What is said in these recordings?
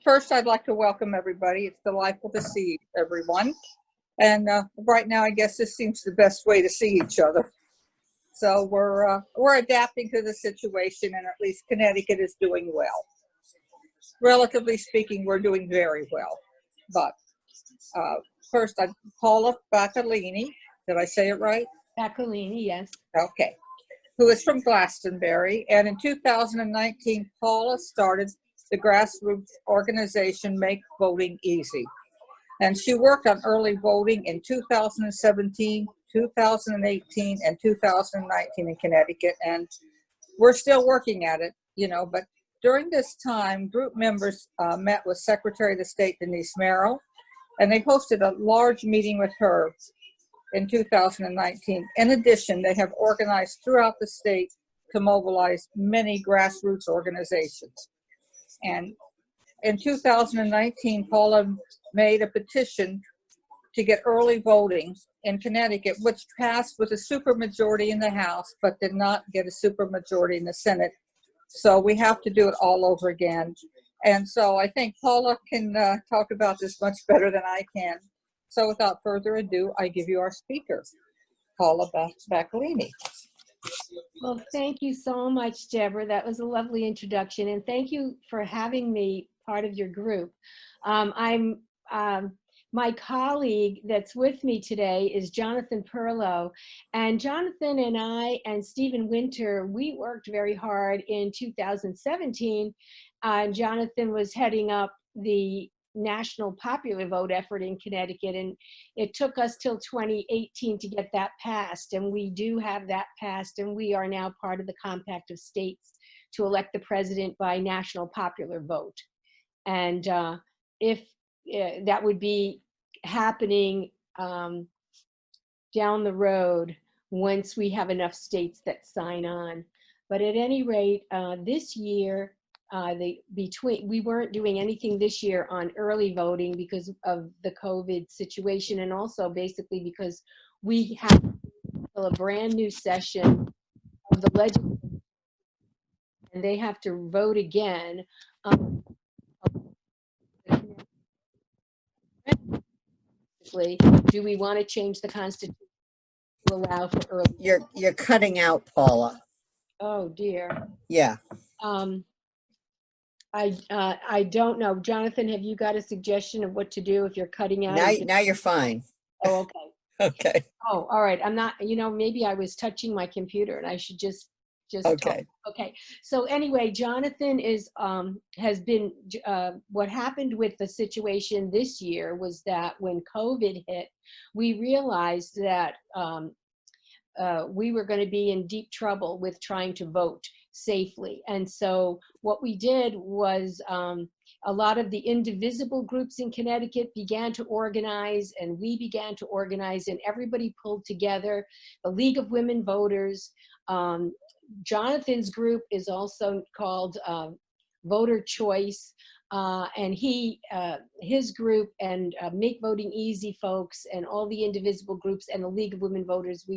First, I'd like to welcome everybody. It's delightful to see everyone. And right now, I guess this seems the best way to see each other. So we're adapting to the situation, and at least Connecticut is doing well. Relatively speaking, we're doing very well. But first, I'm Paula Bacolini. Did I say it right? Bacolini, yes. Okay. Who is from Glastonbury. And in 2019, Paula started the grassroots organization Make Voting Easy. And she worked on early voting in 2017, 2018, and 2019 in Connecticut. And we're still working at it, but during this time, group members met with Secretary of State Denise Merrill, and they hosted a large meeting with her in 2019. In addition, they have organized throughout the state to mobilize many grassroots organizations. And in 2019, Paula made a petition to get early voting in Connecticut, which passed with a supermajority in the House, but did not get a supermajority in the Senate. So we have to do it all over again. And so I think Paula can talk about this much better than I can. So without further ado, I give you our speaker, Paula Bacolini. Well, thank you so much, Deborah. That was a lovely introduction, and thank you for having me part of your group. My colleague that's with me today is Jonathan Perleo, and Jonathan and I and Stephen Winter, we worked very hard in 2017. Jonathan was heading up the national popular vote effort in Connecticut, and it took us till 2018 to get that passed, and we do have that passed, and we are now part of the compact of states to elect the president by national popular vote. And if that would be happening down the road once we have enough states that sign on. But at any rate, this year, we weren't doing anything this year on early voting because of the COVID situation, and also basically because we have a brand new session of the legislature, and they have to vote again. Do we want to change the Constitution to allow for early? You're cutting out, Paula. Oh dear. Yeah. I don't know. Jonathan, have you got a suggestion of what to do if you're cutting out? Now you're fine. Oh, okay. Okay. Oh, all right. I'm not, maybe I was touching my computer and I should just okay. Talk. Okay. So anyway, Jonathan has been, what happened with the situation this year was that when COVID hit, we realized that we were going to be in deep trouble with trying to vote safely. And so what we did was a lot of the indivisible groups in Connecticut began to organize, and we began to organize, and everybody pulled together. The League of Women Voters, Jonathan's group is also called Voter Choice, and his group and Make Voting Easy folks and all the indivisible groups and the League of Women Voters,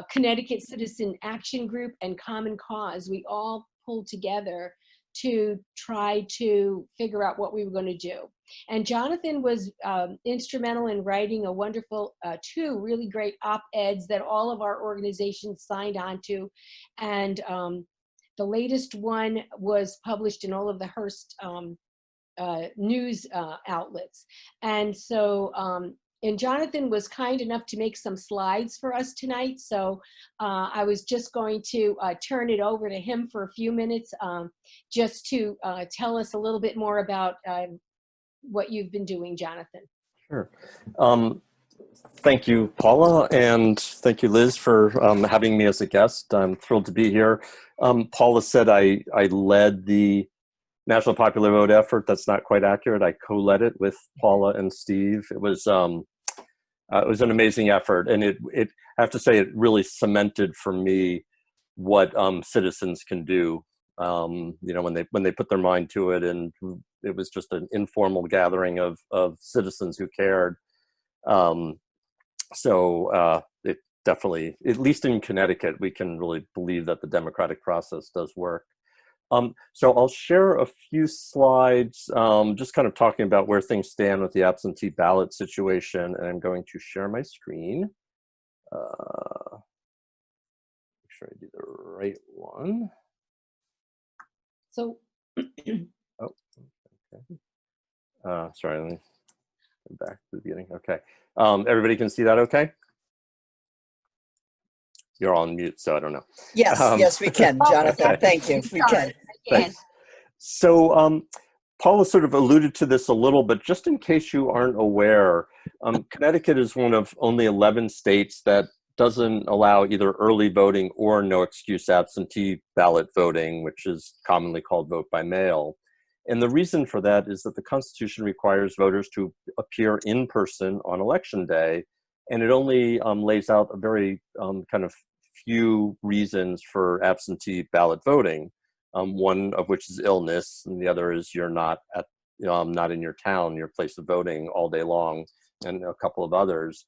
Connecticut Citizen Action Group and Common Cause, we all pulled together to try to figure out what we were going to do. And Jonathan was instrumental in writing a wonderful, two really great op-eds that all of our organizations signed on to. And the latest one was published in all of the Hearst news outlets. And so, and Jonathan was kind enough to make some slides for us tonight. So I was just going to turn it over to him for a few minutes just to tell us a little bit more about what you've been doing, Jonathan. Sure. Thank you, Paula, and thank you, Liz, for having me as a guest. I'm thrilled to be here. Paula said I led the National Popular Vote effort. That's not quite accurate. I co-led it with Paula and Steve. It was an amazing effort, and I have to say, it really cemented for me what citizens can do. When they put their mind to it, and it was just an informal gathering of citizens who cared. It definitely, at least in Connecticut, we can really believe that the democratic process does work. So I'll share a few slides, just kind of talking about where things stand with the absentee ballot situation, and I'm going to share my screen. Make sure I do the right one. So, Oh, okay. Sorry, let me go back to the beginning. Okay. Everybody can see that okay? You're on mute, so I don't know. Yes, yes, we can, Jonathan. Okay. Thank you. We can. Thanks. So Paula sort of alluded to this a little, but just in case you aren't aware, Connecticut is one of only 11 states that doesn't allow either early voting or no excuse absentee ballot voting, which is commonly called vote by mail. And the reason for that is that the Constitution requires voters to appear in person on election day, and it only lays out a very kind of few reasons for absentee ballot voting. One of which is illness, and the other is you're not at not in your town, your place of voting all day long, and a couple of others.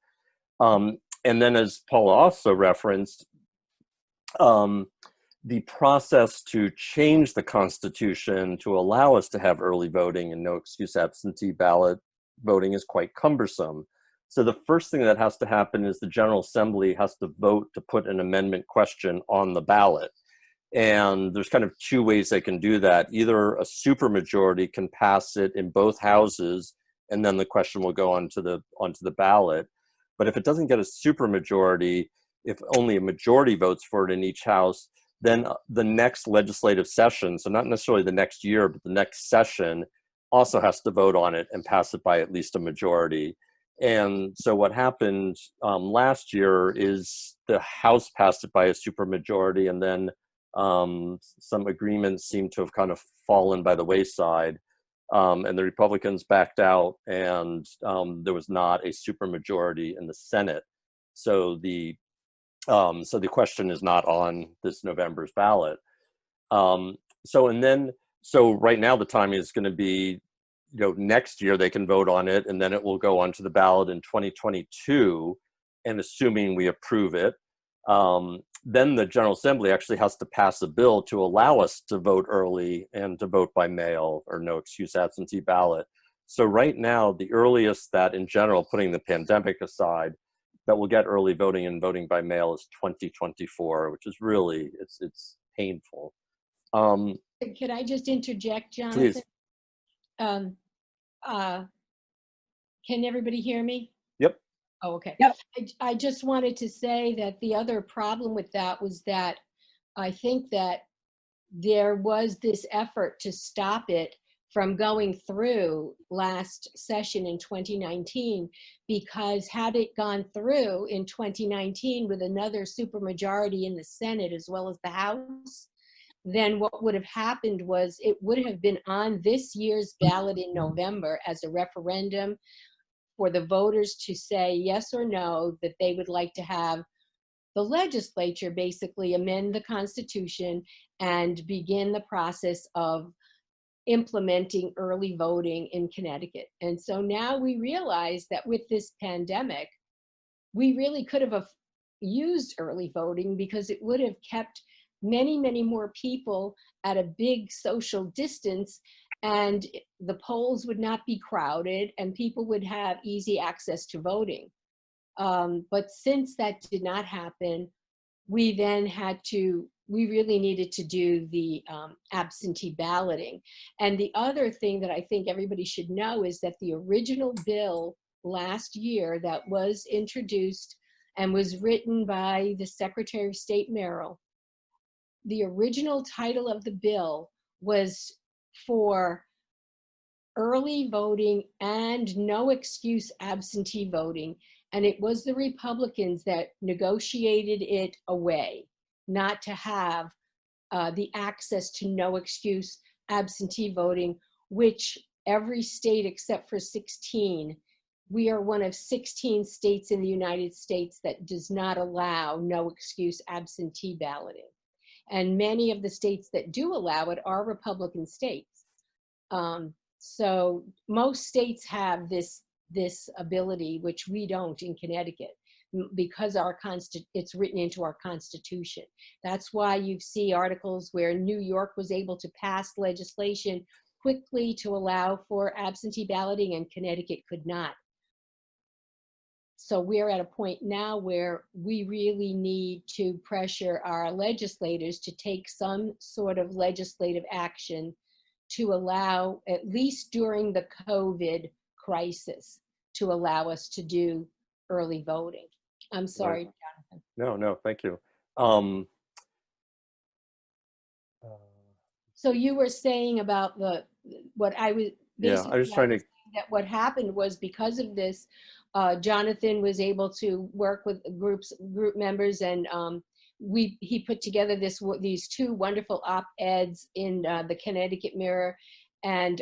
And then, as Paula also referenced, the process to change the Constitution to allow us to have early voting and no excuse absentee ballot voting is quite cumbersome. So the first thing that has to happen is the General Assembly has to vote to put an amendment question on the ballot. And there's kind of two ways they can do that. Either a supermajority can pass it in both houses, and then the question will go onto the ballot. But if it doesn't get a supermajority, if only a majority votes for it in each house, then the next legislative session, so not necessarily the next year, but the next session, also has to vote on it and pass it by at least a majority. And so what happened last year is the House passed it by a supermajority, and then some agreements seem to have kind of fallen by the wayside, and the Republicans backed out, and there was not a supermajority in the Senate. So the question is not on this November's ballot. So right now the timing is going to be, next year they can vote on it, and then it will go onto the ballot in 2022, and assuming we approve it, then the General Assembly actually has to pass a bill to allow us to vote early and to vote by mail or no excuse absentee ballot. So right now, the earliest that in general, putting the pandemic aside, that will get early voting and voting by mail is 2024, which is really, it's painful. Could I just interject, Jonathan? Please. Can everybody hear me? Yep. Oh, okay. Yep. I just wanted to say that the other problem with that was that I think that there was this effort to stop it from going through last session in 2019, because had it gone through in 2019 with another supermajority in the Senate as well as the House, then what would have happened was it would have been on this year's ballot in November as a referendum for the voters to say yes or no that they would like to have the legislature basically amend the Constitution and begin the process of implementing early voting in Connecticut. And so now we realize that with this pandemic, we really could have used early voting, because it would have kept many, many more people at a big social distance, and the polls would not be crowded and people would have easy access to voting. But since that did not happen, we then we really needed to do the absentee balloting. And the other thing that I think everybody should know is that the original bill last year that was introduced and was written by the Secretary of State Merrill, the original title of the bill was for early voting and no excuse absentee voting. And it was the Republicans that negotiated it away, not to have the access to no excuse absentee voting, which every state except for 16, we are one of 16 states in the United States that does not allow no excuse absentee balloting. And many of the states that do allow it are Republican states. So most states have this ability, which we don't in Connecticut. because it's written into our Constitution. That's why you see articles where New York was able to pass legislation quickly to allow for absentee balloting and Connecticut could not. So we're at a point now where we really need to pressure our legislators to take some sort of legislative action to allow, at least during the COVID crisis, to allow us to do early voting. I'm sorry, Jonathan. No, thank you. So you were saying about what I was Yeah, I was trying to. That what happened was because of this, Jonathan was able to work with group members, and he put together these two wonderful op-eds in the Connecticut Mirror, and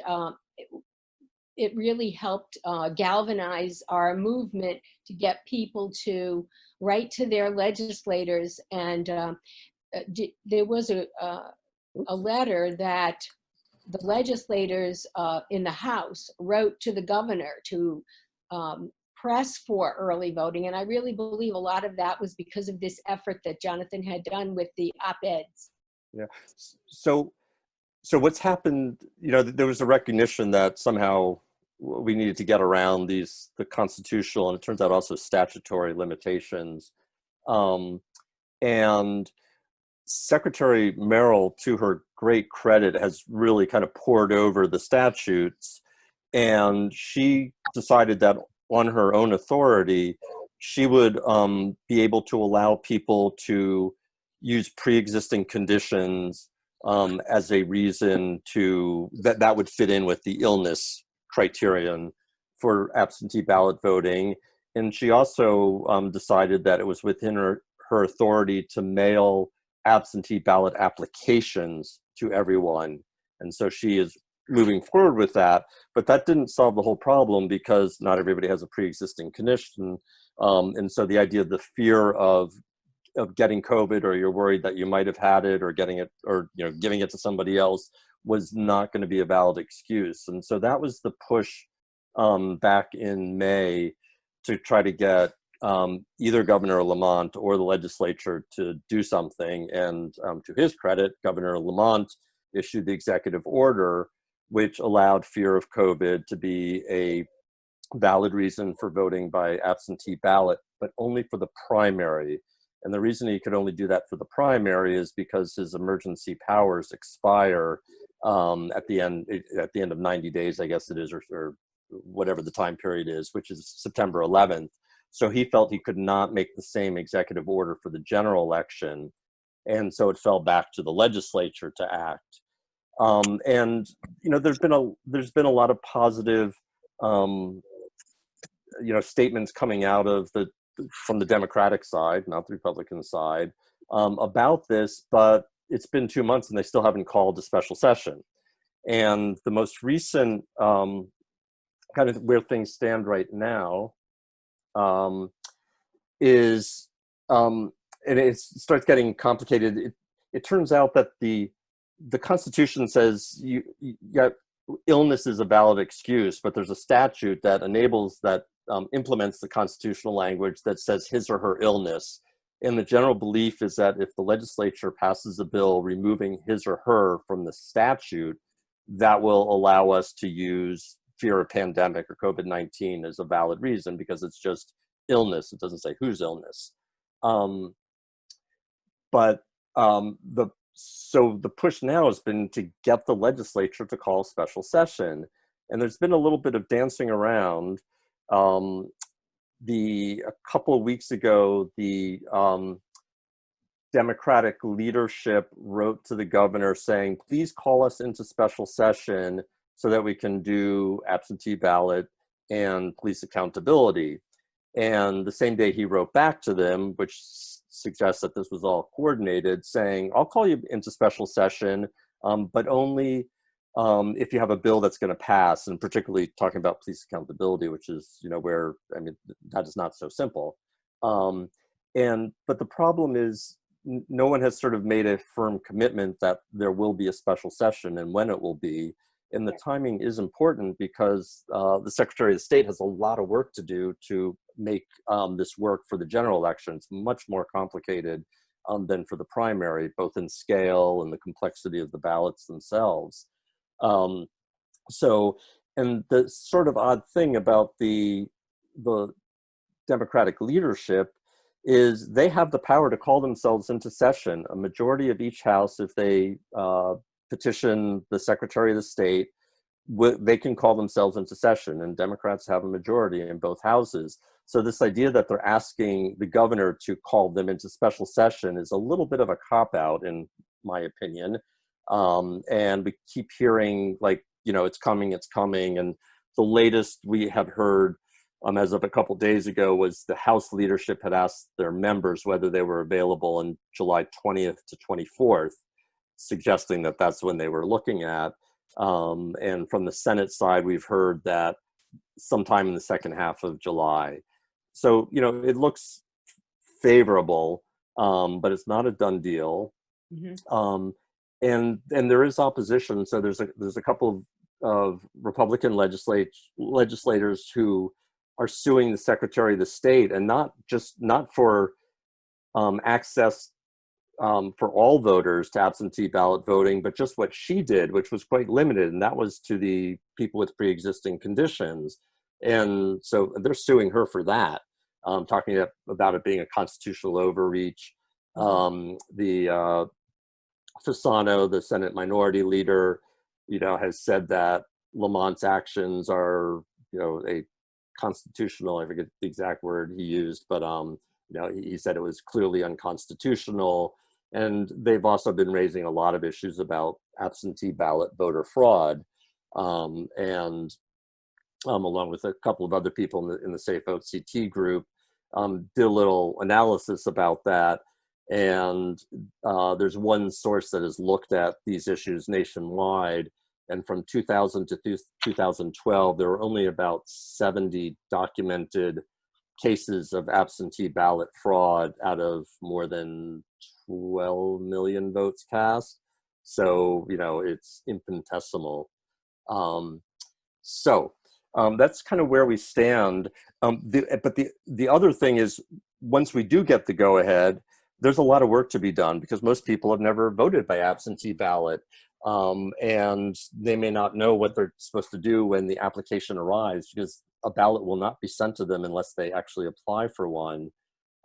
it really helped galvanize our movement to get people to write to their legislators. And there was a letter that the legislators in the House wrote to the governor to press for early voting. And I really believe a lot of that was because of this effort that Jonathan had done with the op-eds. Yeah. So what's happened, there was a recognition that somehow we needed to get around the constitutional, and it turns out also statutory limitations. And Secretary Merrill, to her great credit, has really kind of poured over the statutes, and she decided that on her own authority, she would be able to allow people to use pre-existing conditions as a reason that would fit in with the illness criterion for absentee ballot voting. And she also decided that it was within her authority to mail absentee ballot applications to everyone. And so she is moving forward with that, but that didn't solve the whole problem because not everybody has a pre-existing condition. And so the idea of the fear of getting COVID, or you're worried that you might have had it, or getting it, or giving it to somebody else, was not going to be a valid excuse. And so that was the push back in May to try to get either Governor Lamont or the legislature to do something. And to his credit, Governor Lamont issued the executive order, which allowed fear of COVID to be a valid reason for voting by absentee ballot, but only for the primary. And the reason he could only do that for the primary is because his emergency powers expire at the end of 90 days, I guess it is, or whatever the time period is, which is September 11th. So he felt he could not make the same executive order for the general election. And so it fell back to the legislature to act. And there's been a lot of positive statements coming out of from the Democratic side, not the Republican side, about this, but it's been 2 months and they still haven't called a special session. And the most recent kind of where things stand right now is, and it starts getting complicated. It turns out that the Constitution says illness is a valid excuse, but there's a statute that implements the constitutional language that says his or her illness. And the general belief is that if the legislature passes a bill removing his or her from the statute, that will allow us to use fear of pandemic or COVID-19 as a valid reason, because it's just illness. It doesn't say whose illness. So the push now has been to get the legislature to call a special session. And there's been a little bit of dancing around. A couple of weeks ago, the Democratic leadership wrote to the governor saying, please call us into special session so that we can do absentee ballot and police accountability. And the same day he wrote back to them, which suggests that this was all coordinated, saying, I'll call you into special session, but only if you have a bill that's going to pass, and particularly talking about police accountability, which is, where, that is not so simple. But the problem is no one has sort of made a firm commitment that there will be a special session and when it will be. And the timing is important because the Secretary of State has a lot of work to do to make this work for the general election. It's much more complicated than for the primary, both in scale and the complexity of the ballots themselves. So, and the sort of odd thing about the Democratic leadership is they have the power to call themselves into session. A majority of each house, if they petition the Secretary of the State, they can call themselves into session, and Democrats have a majority in both houses. So this idea that they're asking the governor to call them into special session is a little bit of a cop-out, in my opinion. And we keep hearing, like, you know, it's coming. And the latest we had heard as of a couple days ago was the House leadership had asked their members whether they were available on July 20th to 24th, suggesting that that's when they were looking at. And from the Senate side, we've heard that sometime in the second half of July. So, you know, it looks favorable, but it's not a done deal. Mm-hmm. And there is opposition. So there's a couple of Republican legislators who are suing the Secretary of the State, and not for access for all voters to absentee ballot voting, but just what she did, which was quite limited, and that was to the people with pre-existing conditions. And so they're suing her for that, talking about it being a constitutional overreach. The Fasano, the Senate Minority Leader, you know, has said that Lamont's actions are, you know, a constitutional, I forget the exact word he used, but you know, he said it was clearly unconstitutional. And they've also been raising a lot of issues about absentee ballot voter fraud, and along with a couple of other people in the Safe Vote CT group, did a little analysis about that. And there's one source that has looked at these issues nationwide, and from 2000 to 2012, there were only about 70 documented cases of absentee ballot fraud out of more than 12 million votes cast. So, you know, it's infinitesimal. That's kind of where we stand. But the other thing is, once we do get the go-ahead, there's a lot of work to be done, because most people have never voted by absentee ballot. And they may not know what they're supposed to do when the application arrives, because a ballot will not be sent to them unless they actually apply for one.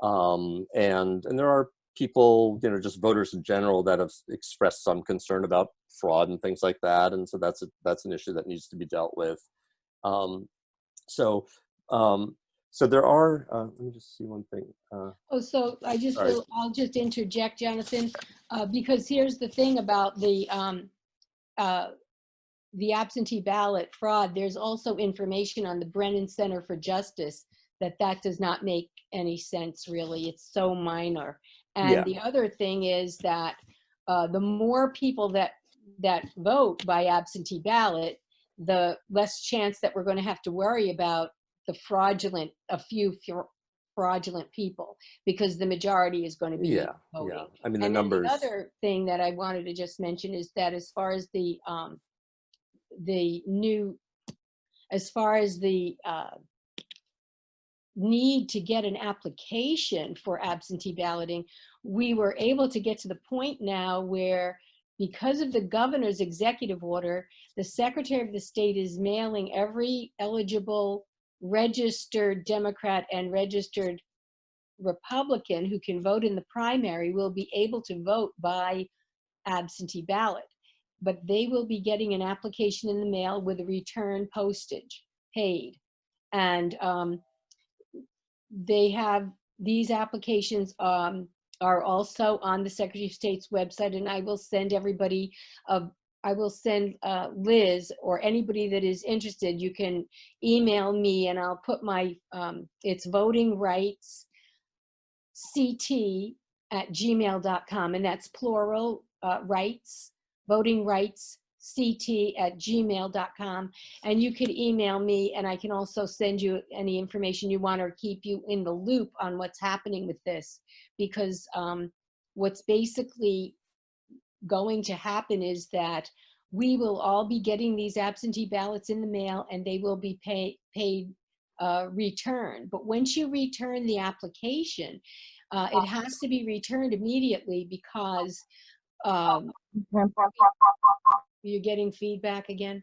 And there are people, you know, just voters in general, that have expressed some concern about fraud and things like that. And so that's an issue that needs to be dealt with. So there are, let me just see one thing. So I'll just interject, Jonathan, because here's the thing about the absentee ballot fraud. There's also information on the Brennan Center for Justice that does not make any sense, really. It's so minor. And the other thing is that the more people that vote by absentee ballot, the less chance that we're going to have to worry about a few fraudulent people, because the majority is going to be voting. Yeah. I mean, the numbers. The other thing that I wanted to just mention is that as far as the need to get an application for absentee balloting, we were able to get to the point now where, because of the governor's executive order, the Secretary of the State is mailing every eligible registered Democrat and registered Republican who can vote in the primary will be able to vote by absentee ballot. But they will be getting an application in the mail with a return postage paid. And they have these applications are also on the Secretary of State's website, and I will send everybody, I will send Liz or anybody that is interested, you can email me and I'll put my, it's votingrights.ct@gmail.com, and that's plural, rights, votingrights.ct@gmail.com. And you can email me, and I can also send you any information you want or keep you in the loop on what's happening with this. Because what's basically going to happen is that we will all be getting these absentee ballots in the mail, and they will be paid return. But once you return the application, it has to be returned immediately because you're getting feedback again.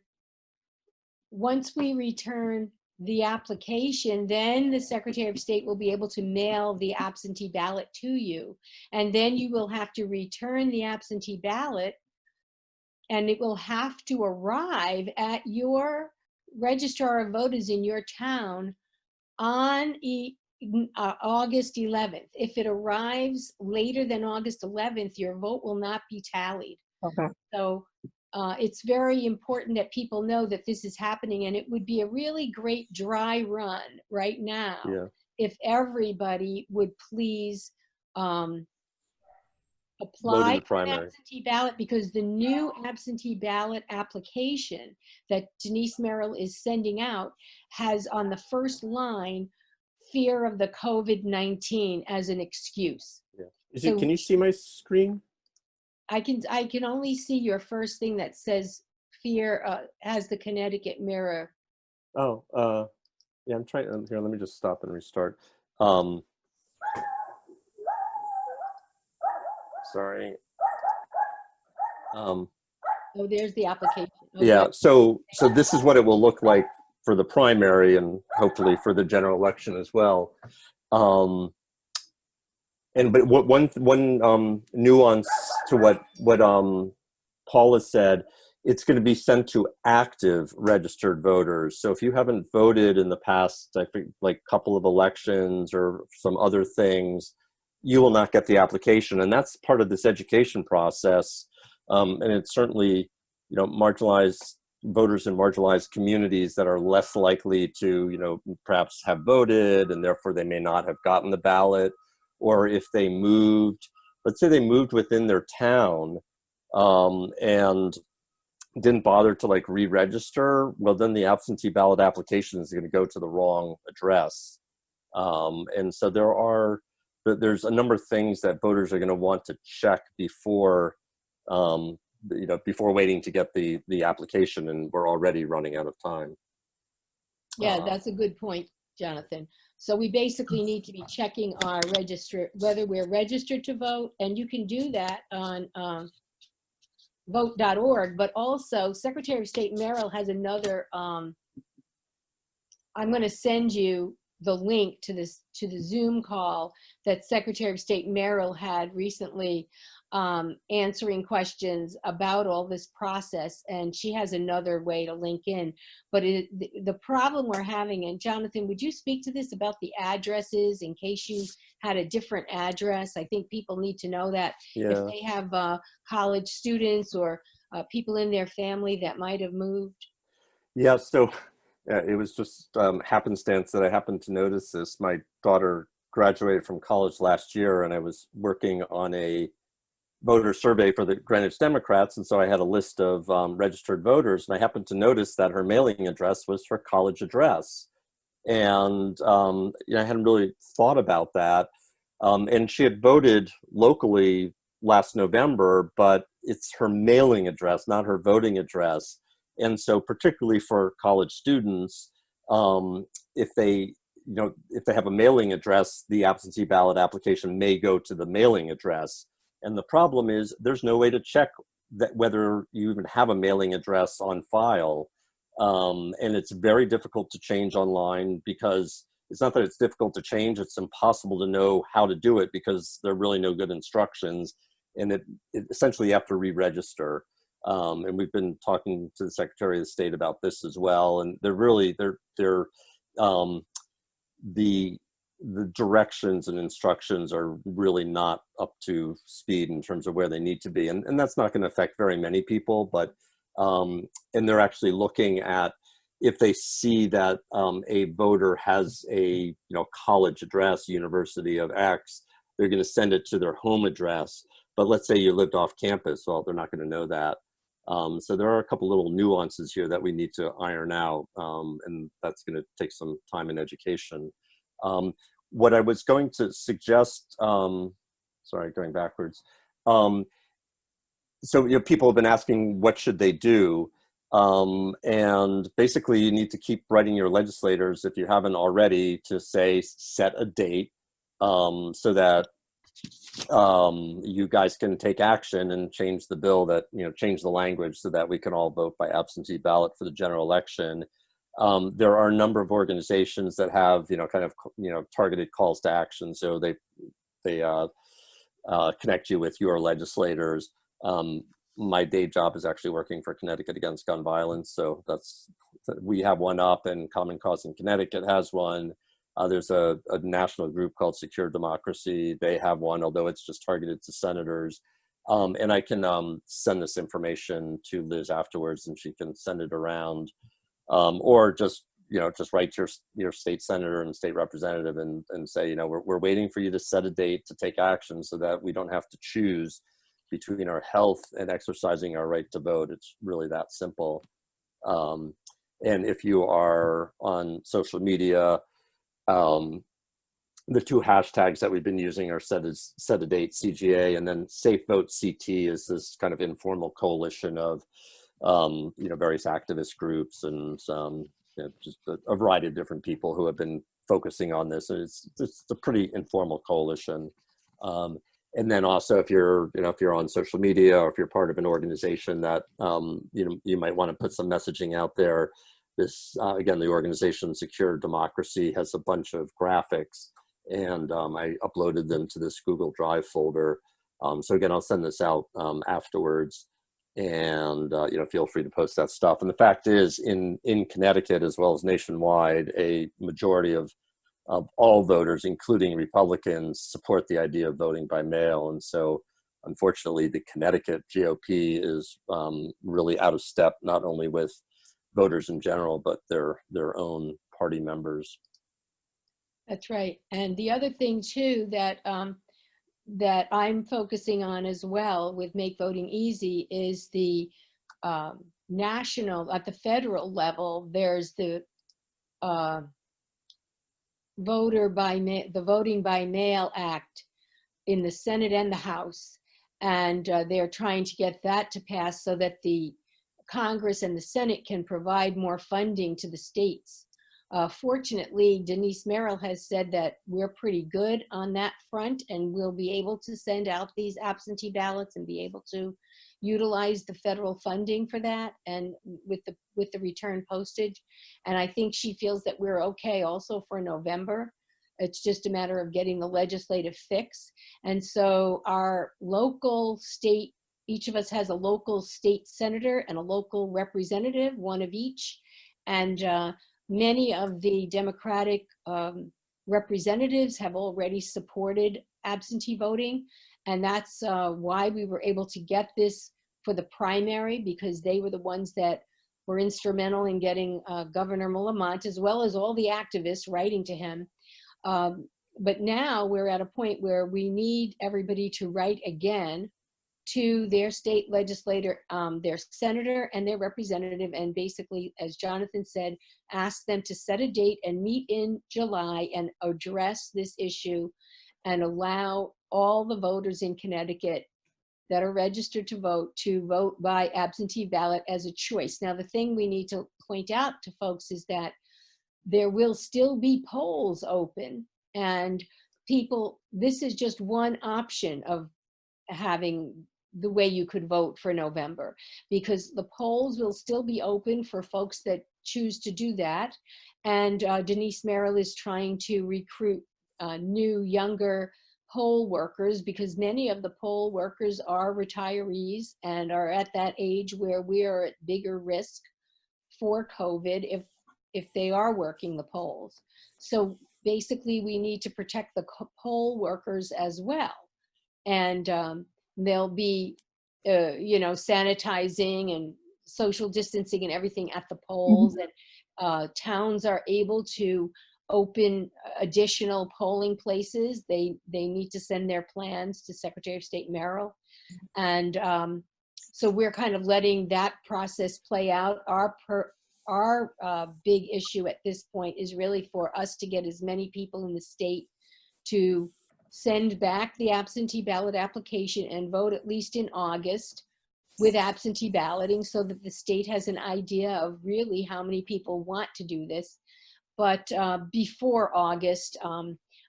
Once we return the application, then the Secretary of State will be able to mail the absentee ballot to you. And then you will have to return the absentee ballot, and it will have to arrive at your registrar of voters in your town on August 11th. If it arrives later than August 11th, your vote will not be tallied. Okay. So it's very important that people know that this is happening, and it would be a really great dry run right now if everybody would please apply for an absentee ballot, because the new absentee ballot application that Denise Merrill is sending out has on the first line fear of the COVID-19 as an excuse. Yeah. Can you see my screen? I can only see your first thing that says fear has the Connecticut Mirror. Oh, yeah, I'm trying. Here, let me just stop and restart. Sorry. Oh, there's the application. Oh, yeah, so this is what it will look like for the primary and hopefully for the general election as well. But one nuance to what Paula said, it's going to be sent to active registered voters. So if you haven't voted in the past, I think like couple of elections or some other things, you will not get the application. And that's part of this education process. And it's certainly, marginalized voters in marginalized communities that are less likely to, perhaps have voted, and therefore they may not have gotten the ballot. Or if they moved, let's say they moved within their town and didn't bother to re-register, well, then the absentee ballot application is going to go to the wrong address. And so there's a number of things that voters are going to want to check before, before waiting to get the application, and we're already running out of time. Yeah, that's a good point, Jonathan. So we basically need to be checking our whether we're registered to vote, and you can do that on vote.org, but also Secretary of State Merrill has another, I'm going to send you the link to the Zoom call that Secretary of State Merrill had recently answering questions about all this process, and she has another way to link in. But the problem we're having, and Jonathan, would you speak to this about the addresses in case you had a different address? I think people need to know that if they have college students or people in their family that might have moved. Yeah, so it was just happenstance that I happened to notice this. My daughter graduated from college last year, and I was working on a voter survey for the Greenwich Democrats, and so I had a list of registered voters, and I happened to notice that her mailing address was her college address. And I hadn't really thought about that. And she had voted locally last November, but it's her mailing address, not her voting address. And so particularly for college students, if they have a mailing address, the absentee ballot application may go to the mailing address. And the problem is there's no way to check that whether you even have a mailing address on file. And it's very difficult to change online, because it's not that it's difficult to change, it's impossible to know how to do it because there are really no good instructions. And it essentially you have to re-register. And we've been talking to the Secretary of State about this as well. And the directions and instructions are really not up to speed in terms of where they need to be. And that's not going to affect very many people, but, and they're actually looking at if they see that a voter has a college address, University of X, they're going to send it to their home address. But let's say you lived off campus, well, they're not going to know that. So there are a couple little nuances here that we need to iron out, and that's going to take some time and education. What I was going to suggest, sorry, going backwards. So people have been asking, what should they do? And basically you need to keep writing your legislators, if you haven't already, to say, set a date, so that you guys can take action and change the bill, that, change the language so that we can all vote by absentee ballot for the general election. There are a number of organizations that have, kind of, targeted calls to action. So they connect you with your legislators. My day job is actually working for Connecticut Against Gun Violence. So we have one up, and Common Cause in Connecticut has one. There's a national group called Secure Democracy. They have one, although it's just targeted to senators. And I can send this information to Liz afterwards, and she can send it around. Or just write to your state senator and state representative and say, we're waiting for you to set a date to take action so that we don't have to choose between our health and exercising our right to vote. It's really that simple. And if you are on social media, the two hashtags that we've been using are set a date CGA, and then Safe Vote CT is this kind of informal coalition of various activist groups and just a variety of different people who have been focusing on this. And it's a pretty informal coalition. And then also, if you're on social media, or if you're part of an organization that you might want to put some messaging out there. This again, the organization Secure Democracy has a bunch of graphics, and I uploaded them to this Google Drive folder. So again, I'll send this out afterwards, and feel free to post that stuff. And the fact is, in Connecticut as well as nationwide, a majority of all voters, including Republicans, support the idea of voting by mail. And so, unfortunately, the Connecticut GOP is really out of step, not only with voters in general, but their own party members. That's right. And the other thing too that that I'm focusing on as well with Make Voting Easy is the national, at the federal level, there's the Voting by Mail Act in the Senate and the House. And they're trying to get that to pass so that the Congress and the Senate can provide more funding to the states. Fortunately, Denise Merrill has said that we're pretty good on that front, and we'll be able to send out these absentee ballots and be able to utilize the federal funding for that, and with the return postage. And I think she feels that we're okay also for November. It's just a matter of getting the legislative fix. And so our local state, each of us has a local state senator and a local representative, one of each. And many of the Democratic representatives have already supported absentee voting. And that's why we were able to get this for the primary, because they were the ones that were instrumental in getting Governor Millamont, as well as all the activists, writing to him. But now we're at a point where we need everybody to write again to their state legislator, their senator and their representative, and basically, as Jonathan said, ask them to set a date and meet in July and address this issue and allow all the voters in Connecticut that are registered to vote by absentee ballot as a choice. Now, the thing we need to point out to folks is that there will still be polls open, and people, this is just one option of having the way you could vote for November, because the polls will still be open for folks that choose to do that. And Denise Merrill is trying to recruit new, younger poll workers, because many of the poll workers are retirees and are at that age where we are at bigger risk for COVID if they are working the polls. So basically, we need to protect the poll workers as well. And they'll be, sanitizing and social distancing and everything at the polls. And towns are able to open additional polling places. They need to send their plans to Secretary of State Merrill. And so we're kind of letting that process play out. Our big issue at this point is really for us to get as many people in the state to send back the absentee ballot application and vote at least in August with absentee balloting so that the state has an idea of really how many people want to do this. But before August,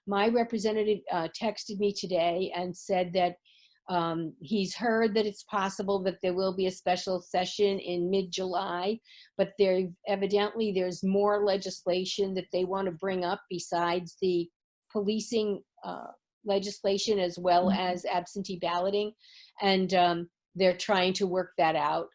my representative texted me today and said that he's heard that it's possible that there will be a special session in mid-July, but evidently there's more legislation that they want to bring up besides the policing legislation as well as absentee balloting. And they're trying to work that out.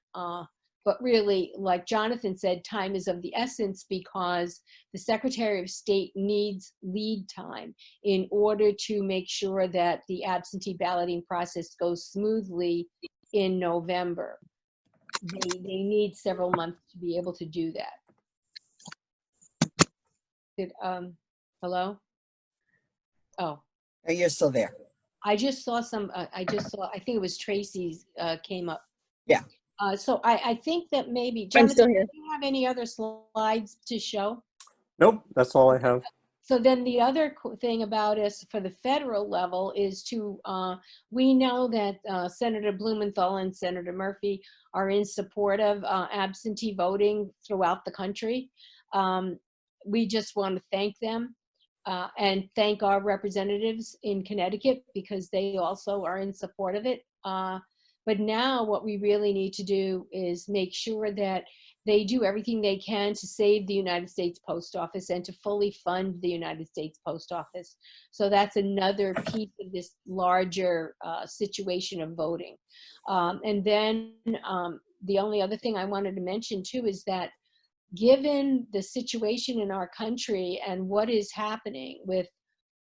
But really, like Jonathan said, time is of the essence because the Secretary of State needs lead time in order to make sure that the absentee balloting process goes smoothly in November. They need several months to be able to do that. Hello? Oh. Oh, you're still there. I just saw I think it was Tracy's came up. Yeah. So I think that maybe, I'm still Jonathan, here. do you have any other slides to show? Nope, that's all I have. So then the other thing about us for the federal level is we know that Senator Blumenthal and Senator Murphy are in support of absentee voting throughout the country. We just want to thank them. And thank our representatives in Connecticut because they also are in support of it. But now what we really need to do is make sure that they do everything they can to save the United States Post Office and to fully fund the United States Post Office. So that's another piece of this larger situation of voting. And then the only other thing I wanted to mention too is that given the situation in our country and what is happening with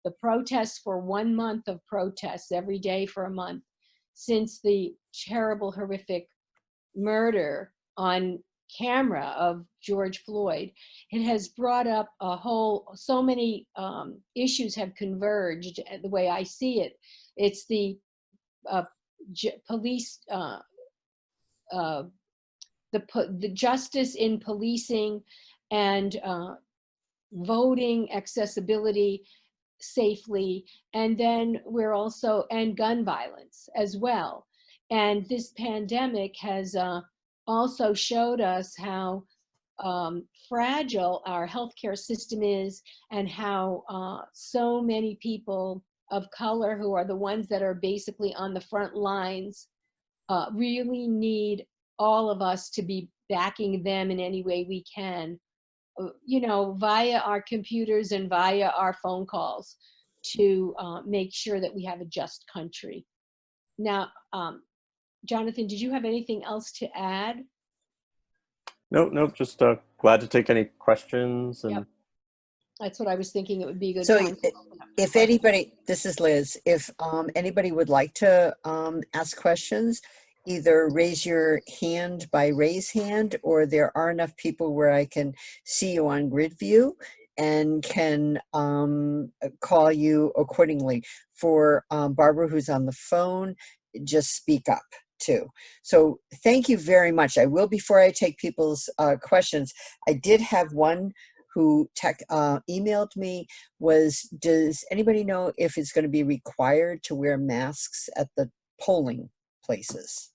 the protests for 1 month of protests every day for a month since the terrible, horrific murder on camera of George Floyd, it has brought up so many issues have converged the way I see it. It's the police, the justice in policing and voting accessibility safely, and then we're also, and gun violence as well. And this pandemic has also showed us how fragile our healthcare system is and how so many people of color who are the ones that are basically on the front lines really need all of us to be backing them in any way we can, you know, via our computers and via our phone calls to make sure that we have a just country. Now, Jonathan, did you have anything else to add? Nope, just glad to take any questions. And Yep. That's what I was thinking. It would be a good So time. if anybody, this is Liz, if anybody would like to ask questions, either raise your hand by raise hand, or there are enough people where I can see you on grid view and can call you accordingly. For Barbara, who's on the phone, just speak up too. So thank you very much. I will, before I take people's questions, I did have one who emailed me, does anybody know if it's going to be required to wear masks at the polling places?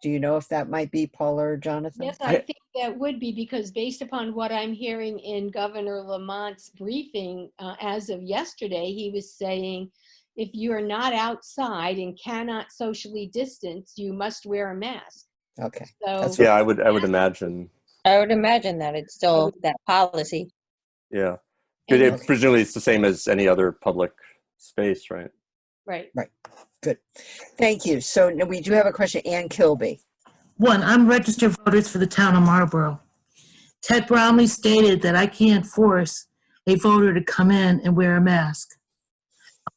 Do you know if that might be Paula or Jonathan? Yes, I think that would be, because based upon what I'm hearing in Governor Lamont's briefing as of yesterday, he was saying if you're not outside and cannot socially distance, you must wear a mask. Okay. So yeah, I would imagine. I would imagine that it's still that policy. Yeah. And Presumably it's the same as any other public space, right? right. Right. Good. Thank you. So now we do have a question. Ann Kilby. One, I'm registered voters for the town of Marlborough. Ted Bromley stated that I can't force a voter to come in and wear a mask.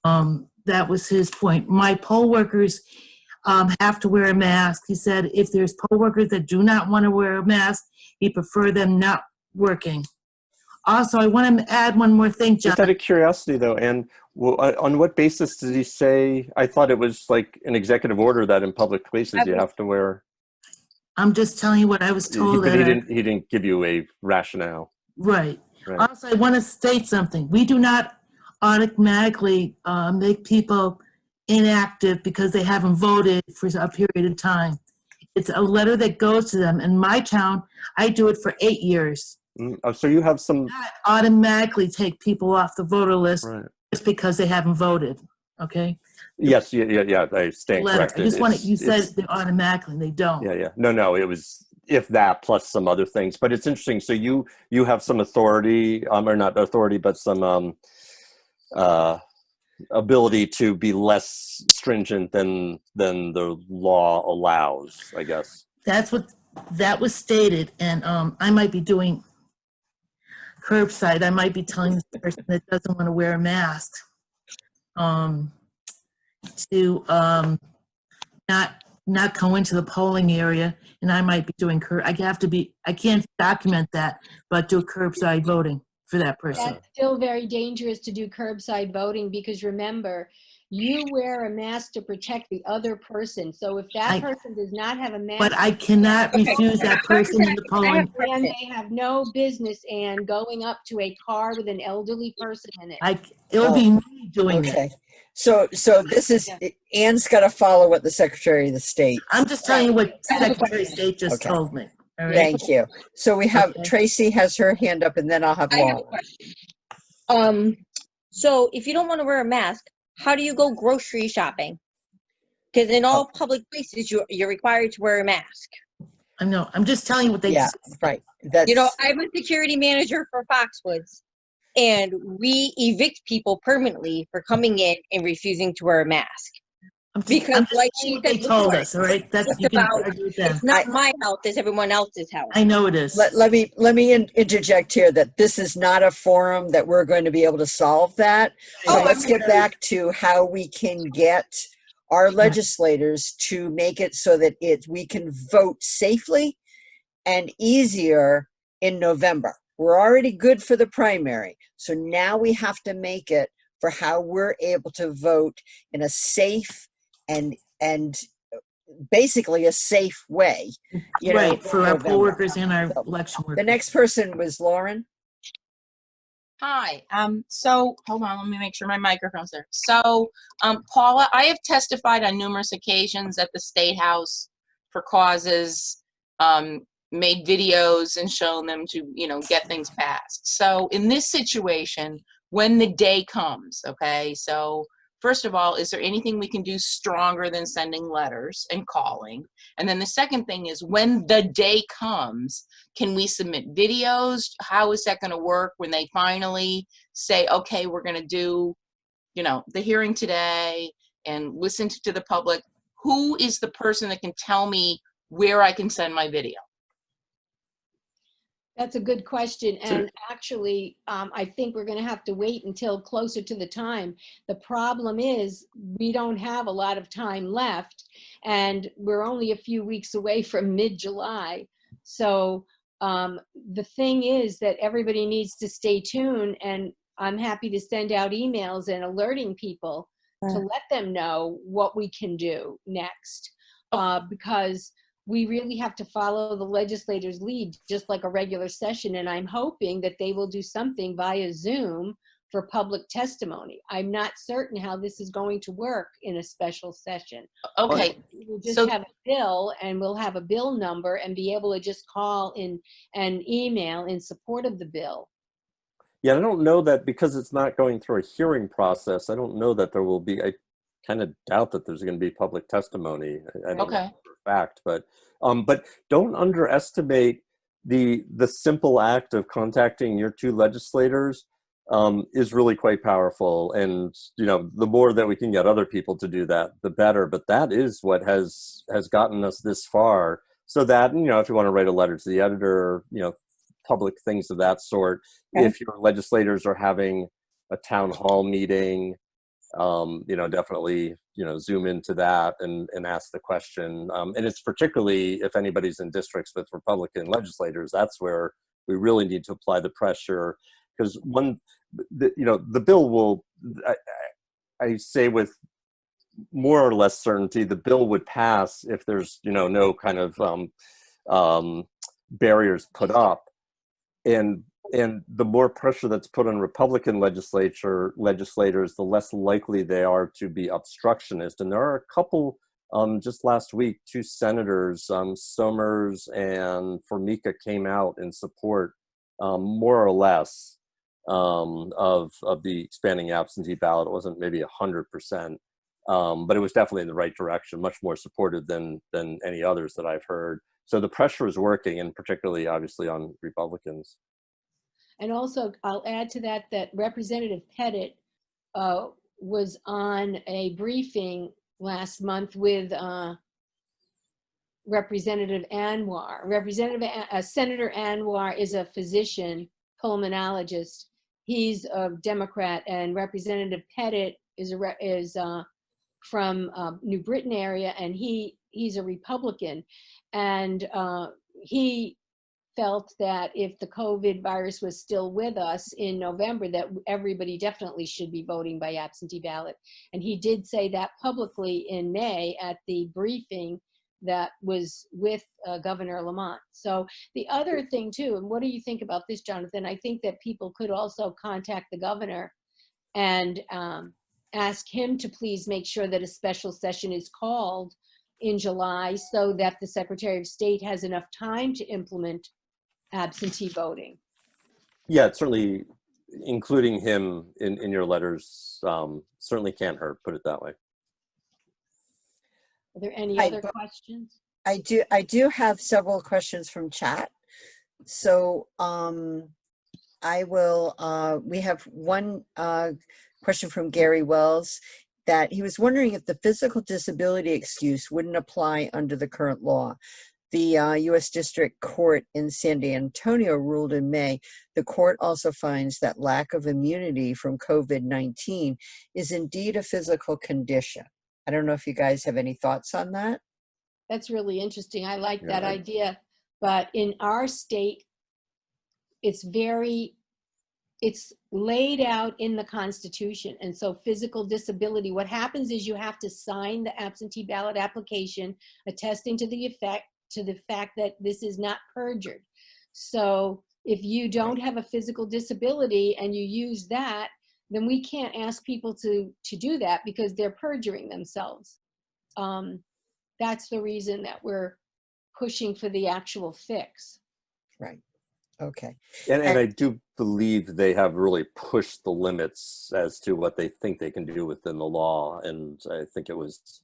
That was his point. My poll workers have to wear a mask. He said if there's poll workers that do not want to wear a mask, he prefer them not working. Also, I want to add one more thing, John. Just out of curiosity, though, and on what basis did he say? I thought it was like an executive order that in public places you have to wear. I'm just telling you what I was told. But he didn't give you a rationale. Right. Also, I want to state something. We do not automatically make people inactive because they haven't voted for a period of time. It's a letter that goes to them. In my town, I do it for 8 years. Oh, so you have some, Not automatically take people off the voter list right. just because they haven't voted, okay? Yes, yeah, I stand Letter. I corrected. just wanted, you said It's, they automatically, they don't. yeah. No, it was, if that plus some other things, but it's interesting. So you have some authority, or not authority, but some ability to be less stringent than the law allows, I guess. That was stated, and I might be doing curbside. I might be telling this person that doesn't want to wear a mask to not go into the polling area, and I might be doing I can't document that, but do curbside voting for that person. That's still very dangerous to do curbside voting because remember, you wear a mask to protect the other person. So if that person does not have a mask, But I cannot refuse that person in the polling. and they have no business and going up to a car with an elderly person in it. It'll be me doing it. Okay. So this is, Anne's got to follow what the Secretary of the State. I'm just telling you what Secretary of State just Okay. told me. All right? Thank you. So we have Okay. Tracy has her hand up, and then I'll have I have a Laura. question. So if you don't want to wear a mask, how do you go grocery shopping? Because in all public places, you're required to wear a mask. I know. I'm just telling you what they Yeah, right. That's, I'm a security manager for Foxwoods, and we evict people permanently for coming in and refusing to wear a mask. I'm just like saying she what they said told before, us, all right? That's it's you can about- argue with them. It's not my health, it's everyone else's health. I know it is. let me interject here that this is not a forum that we're going to be able to solve that. So Oh, let's get back to how we can get our legislators to make it so that we can vote safely and easier in November. We're already good for the primary. So now we have to make it for how we're able to vote in a safe and basically a safe way. Right, for our poll November. workers and our So, election The workers. next person was Lauren. Hi. So hold on, let me make sure my microphone's there. So, Paula, I have testified on numerous occasions at the State House for causes, made videos and shown them to, get things passed. So in this situation, when the day comes, okay, so first of all, is there anything we can do stronger than sending letters and calling? And then the second thing is, when the day comes, can we submit videos? How is that going to work when they finally say, okay, we're going to do, the hearing today and listen to the public? Who is the person that can tell me where I can send my video? That's a good question. And actually, I think we're going to have to wait until closer to the time. The problem is we don't have a lot of time left, and we're only a few weeks away from mid-July. So the thing is that everybody needs to stay tuned, and I'm happy to send out emails and alerting people to let them know what we can do next, because we really have to follow the legislators' lead, just like a regular session. And I'm hoping that they will do something via Zoom for public testimony. I'm not certain how this is going to work in a special session. Okay. We'll just have a bill, and we'll have a bill number and be able to just call in and email in support of the bill. Yeah, I don't know that, because it's not going through a hearing process. I don't know that there will be. I kind of doubt that there's going to be public testimony. I don't know for a fact, but don't underestimate the simple act of contacting your two legislators is really quite powerful. And the more that we can get other people to do that, the better. But that is what has gotten us this far. So that if you want to write a letter to the editor, public things of that sort. Okay. If your legislators are having a town hall meeting, definitely, zoom into that and ask the question. And it's particularly if anybody's in districts with Republican legislators, that's where we really need to apply the pressure, because the bill will, I say with more or less certainty, the bill would pass if there's, no kind of barriers put up. And the more pressure that's put on Republican legislators, the less likely they are to be obstructionist. And there are a couple just last week, two senators, Somers and Formica, came out in support, more or less, of the expanding absentee ballot. It wasn't maybe 100%, but it was definitely in the right direction, much more supported than any others that I've heard. So the pressure is working, and particularly, obviously, on Republicans. And also, I'll add to that that Representative Pettit was on a briefing last month with Representative Anwar. Senator Anwar is a physician, pulmonologist. He's a Democrat, and Representative Pettit is from New Britain area, and he's a Republican. And he felt that if the COVID virus was still with us in November, that everybody definitely should be voting by absentee ballot. And he did say that publicly in May at the briefing that was with Governor Lamont. So the other thing too, and what do you think about this, Jonathan? I think that people could also contact the governor and ask him to please make sure that a special session is called in July so that the Secretary of State has enough time to implement absentee voting. Yeah, it's certainly, including him in your letters, certainly can't hurt, put it that way. Are there any other questions? I do have several questions from chat. So I will, we have one question from Gary Wells, that he was wondering if the physical disability excuse wouldn't apply under the current law. The U.S. District Court in San Antonio ruled in May. The court also finds that lack of immunity from COVID-19 is indeed a physical condition. I don't know if you guys have any thoughts on that. That's really interesting. I like that idea. But in our state, it's laid out in the Constitution. And so physical disability, what happens is you have to sign the absentee ballot application attesting to the fact that this is not perjured. So if you don't have a physical disability and you use that, then we can't ask people to do that because they're perjuring themselves. That's the reason that we're pushing for the actual fix. Right. Okay. And I do believe they have really pushed the limits as to what they think they can do within the law. And I think it was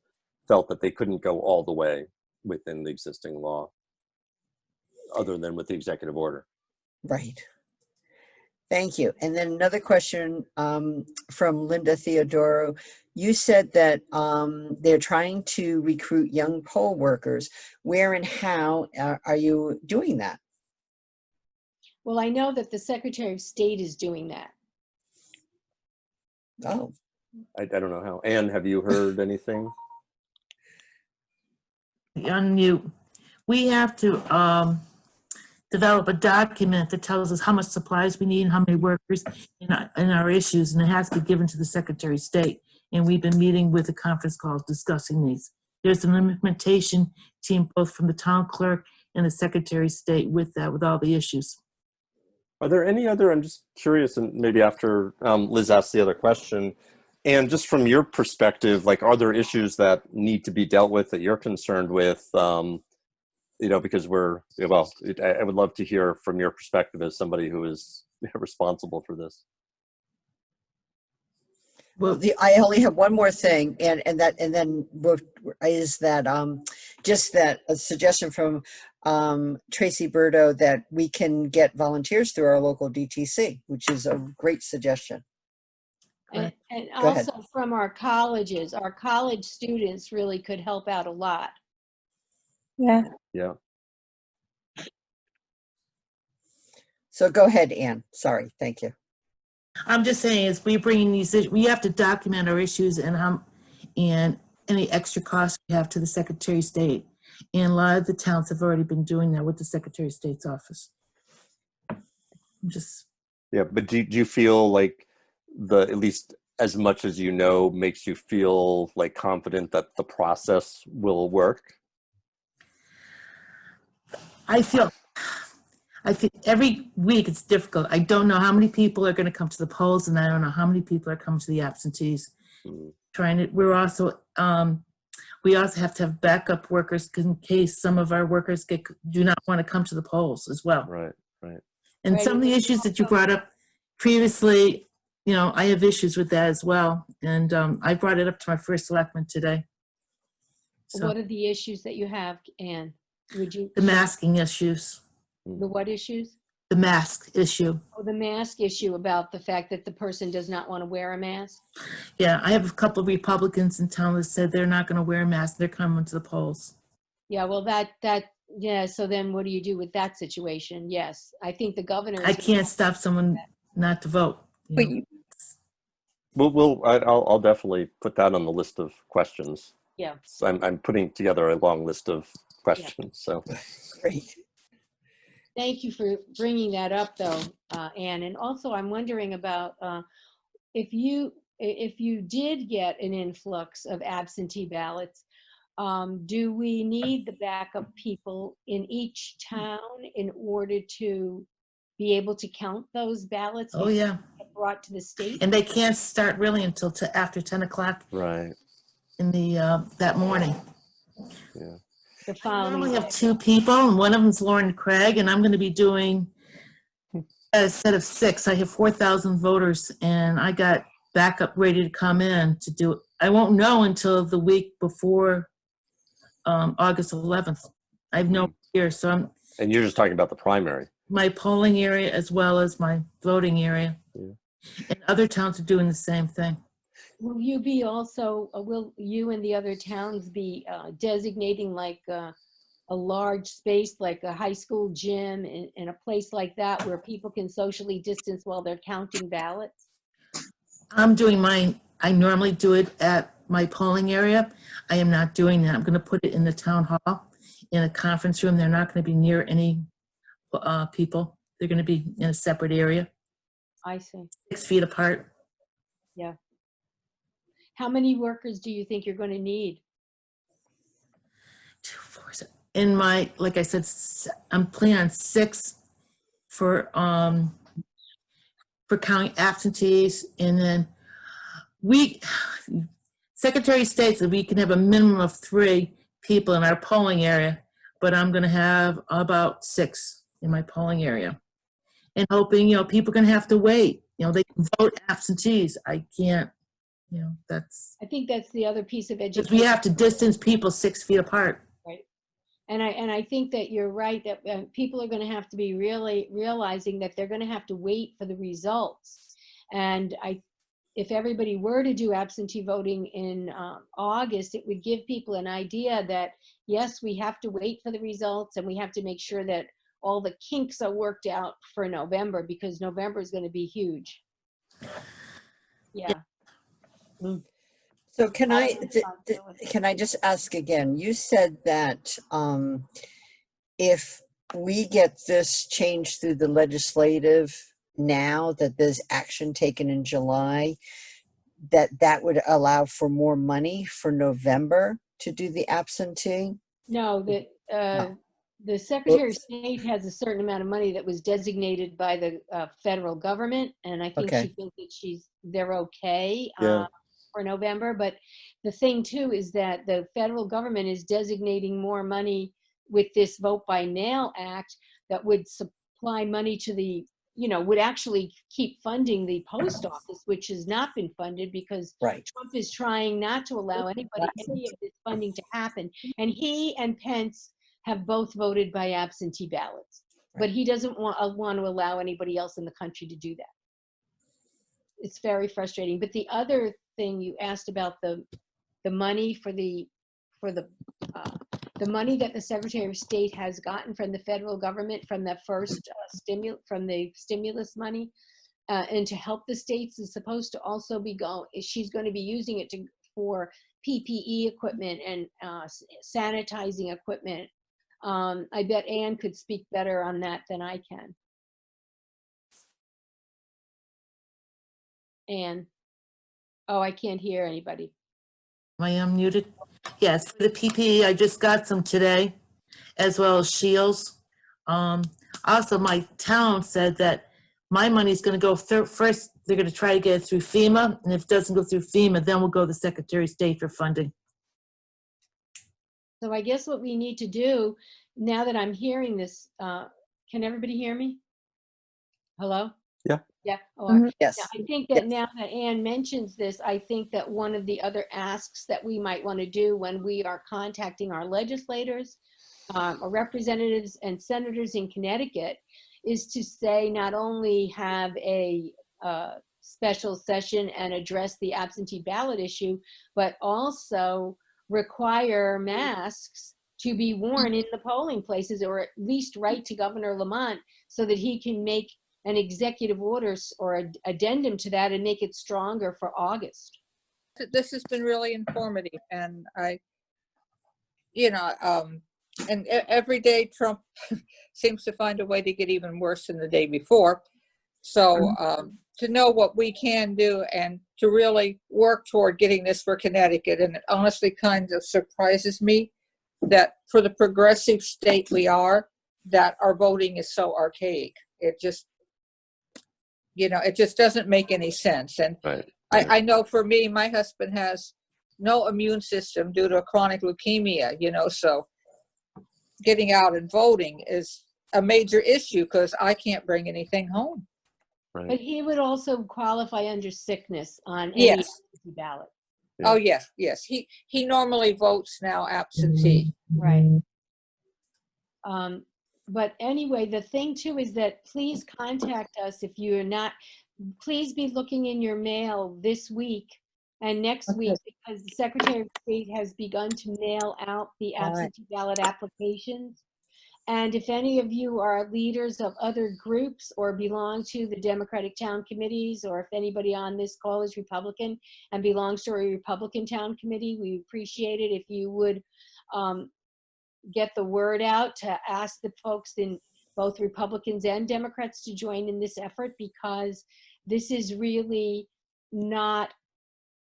felt that they couldn't go all the way within the existing law, other than with the executive order. Right. Thank you. And then another question from Linda Theodoro. You said that they're trying to recruit young poll workers. Where and how are you doing that? Well, I know that the Secretary of State is doing that. Oh. I don't know how. Anne, have you heard anything? Unmute. We have to develop a document that tells us how much supplies we need and how many workers and our issues, and it has to be given to the Secretary of State. And we've been meeting with the conference calls discussing these. There's an implementation team both from the town clerk and the Secretary of State with that, with all the issues. Are there any other, I'm just curious, and maybe after Liz asks the other question, and just from your perspective, like, are there issues that need to be dealt with that you're concerned with? You know, because I would love to hear from your perspective as somebody who is responsible for this. Well, I only have one more thing, and then is that just that a suggestion from Tracy Burdo that we can get volunteers through our local DTC, which is a great suggestion. And also from our colleges, our college students really could help out a lot. Yeah. Yeah. So go ahead, Anne. Sorry. Thank you. I'm just saying, as we bring these, we have to document our issues and any extra costs we have to the Secretary of State. And a lot of the towns have already been doing that with the Secretary of State's office. Yeah, but do you feel like at least as much as you know, makes you feel like confident that the process will work? I feel every week it's difficult. I don't know how many people are going to come to the polls, and I don't know how many people are coming to the absentees. Mm. We're also we also have to have backup workers in case some of our workers do not want to come to the polls as well. Right, right. And Right, some of the issues that you brought up previously, you know, I have issues with that as well. And I brought it up to my first selectman today. So What are the issues that you have, Anne? Would you? the masking issues, The what issues? the mask issue. Oh, the mask issue about the fact that the person does not want to wear a mask? Yeah, I have a couple of Republicans in town that said they're not going to wear a mask. They're coming to the polls. Yeah, well, yeah, so then what do you do with that situation? Yes, I think the governor I is, can't stop someone not to vote. you But know. I'll definitely put that on the list of questions. yeah. So I'm putting together a long list of questions. So Great. Thank you for bringing that up, though, Anne. And also, I'm wondering about if you did get an influx of absentee ballots, do we need the backup people in each town in order to be able to count those ballots Oh, before yeah. they get brought to the state? And they can't start really until after 10 o'clock right, in the that morning. yeah. The I following normally day? have two people, and one of them's Lauren Craig, and I'm going to be doing a set of 6. I have 4,000 voters, and I got backup ready to come in to do it. I won't know until the week before August 11th. I have no idea, so And you're just talking about the primary. my polling area as well as my voting area. Yeah. And other towns are doing the same thing. Will you be also, will you and the other towns be designating like a large space, like a high school gym and a place like that where people can socially distance while they're counting ballots? I'm doing mine. I normally do it at my polling area. I am not doing that. I'm going to put it in the town hall, in a conference room. They're not going to be near any people. They're going to be in a separate area, I see. 6 feet apart. Yeah. How many workers do you think you're going to need? 2, 4, 6. In my, like I said, I'm planning on 6 for counting absentees, and then Secretary of State said we can have a minimum of 3 people in our polling area, but I'm going to have about 6 in my polling area, and hoping, you know, people are going to have to wait. You know, they can vote absentees. I can't, you know, that's I think that's the other piece of because education. we have to distance people 6 feet apart. And I think that you're right, that people are going to have to be really realizing that they're going to have to wait for the results. And if everybody were to do absentee voting in August, it would give people an idea that, yes, we have to wait for the results, and we have to make sure that all the kinks are worked out for November, because November is going to be huge. Yeah. So can I just ask again? You said that if we get this changed through the legislative now, that there's action taken in July, that would allow for more money for November to do the absentee? No, the Secretary of State has a certain amount of money that was designated by the federal government, and I think Okay. she thinks that they're okay Yeah. for November. But the thing too is that the federal government is designating more money with this Vote by Mail Act that would supply money to the, you know, would actually keep funding the post office, which has not been funded because Right. Trump is trying not to allow any of this funding to happen. And he and Pence have both voted by absentee ballots, but he doesn't want to allow anybody else in the country to do that. It's very frustrating. But the other thing you asked about the money for the money that the Secretary of State has gotten from the federal government from the first stimulus money, and to help the states is supposed to also be she's going to be using it for PPE equipment and sanitizing equipment. I bet Anne could speak better on that than I can. Anne. Oh, I can't hear anybody. Am I unmuted? Yes, for the PPE, I just got some today, as well as shields. Also, my town said that my money's going to go first. They're going to try to get it through FEMA, and if it doesn't go through FEMA, then we'll go to the Secretary of State for funding. So I guess what we need to do, now that I'm hearing this, can everybody hear me? Hello? Yeah. Yeah. Oh, Mhm. Yes. yeah, I think that now that Anne mentions this, I think that one of the other asks that we might want to do when we are contacting our legislators, or representatives and senators in Connecticut, is to say not only have a special session and address the absentee ballot issue, but also require masks to be worn in the polling places, or at least write to Governor Lamont so that he can make an executive orders or addendum to that and make it stronger for August. This has been really informative, and every day Trump seems to find a way to get even worse than the day before. So to know what we can do and to really work toward getting this for Connecticut, and it honestly kind of surprises me that for the progressive state we are, that our voting is so archaic. It just, it just doesn't make any sense. And Right. I know for me, my husband has no immune system due to a chronic leukemia, so getting out and voting is a major issue because I can't bring anything home. But Right. he would also qualify under sickness on any Yes. absentee ballot. Yeah. Oh, yes, yes. He normally votes now absentee. Right. But anyway, the thing too is that please contact us if you're not, please be looking in your mail this week and next week, because the Secretary of State has begun to mail out the absentee ballot applications. And if any of you are leaders of other groups or belong to the Democratic town committees, or if anybody on this call is Republican and belongs to a Republican town committee, we appreciate it if you would get the word out to ask the folks in both Republicans and Democrats to join in this effort, because this is really not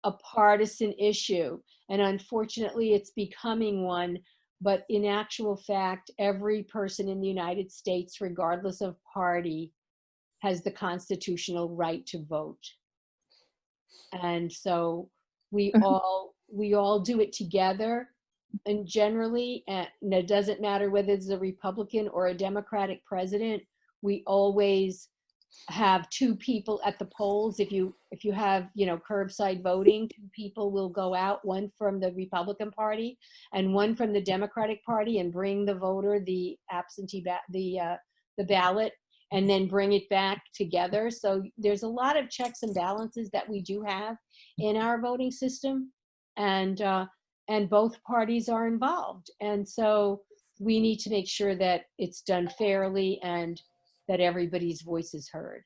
a partisan issue. And unfortunately, it's becoming one. But in actual fact, every person in the United States, regardless of party, has the constitutional right to vote. And so we all do it together. And generally, and it doesn't matter whether it's a Republican or a Democratic president, we always have two people at the polls. If you have, curbside voting, two people will go out, one from the Republican Party and one from the Democratic Party, and bring the voter the absentee the ballot, and then bring it back together. So there's a lot of checks and balances that we do have in our voting system, and both parties are involved. And so we need to make sure that it's done fairly and that everybody's voice is heard.